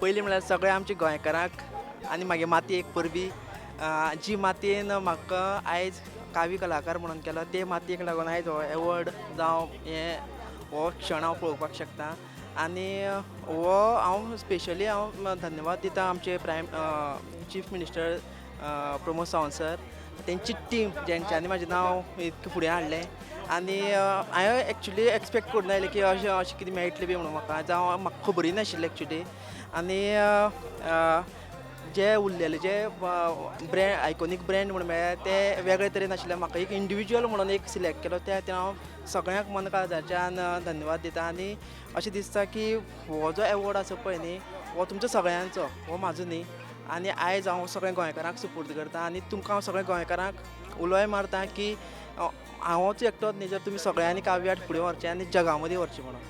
पयलीं म्हळ्यार सगळ्या आमच्या गोंयकारांक आनी मागे मातयेक परबीं जी मातयेन म्हाका आयज कावी कलाकार म्हणून केलो ते मातयेक लागून आयज हो एवॉर्ड जावं हो क्षण हांव पळोवपाक शकता आनी हो हांव स्पेशली धन्यवाद दिता आमचे chief minister Pramod Sawant sir तेंची टीम जेंच्यांनी म्हाजें नांव इतकें फुडें हाडलें आनी हांवें एक्चुली एक्सपेक्ट करूं नासलें की अशें कितें मेळटलें बी म्हणून म्हाका खबरूय नाशिल्लें एक्चुली आनी जे उरलेले जे ब्रँड आयकॉनीक ब्रँड म्हणून मेळ्ळे ते वेगळे तरेन आशिल्ले म्हाका एक इंडिविज्युअल म्हणून एक सिलेक्ट केलो त्या खातीर हांव सगळ्यांक मन काळजाच्यान धन्यवाद दिता आनी अशें दिसता की हो जो एवॉर्ड आसा पळय न्ही हो तुमचो सगळ्यांचो हो म्हाजो न्ही आनी आयज हांव सगळ्या गोंयकारांक सुपूर्द करता आनी तुमकां हांव सगळ्या गोंयकारांक उलोय मारता की हांवूच एकटोच न्ही जर तुमी सगळ्यांनी काव्याट फुडें व्हरचें आनी जगा मदीं व्हरचें म्हणून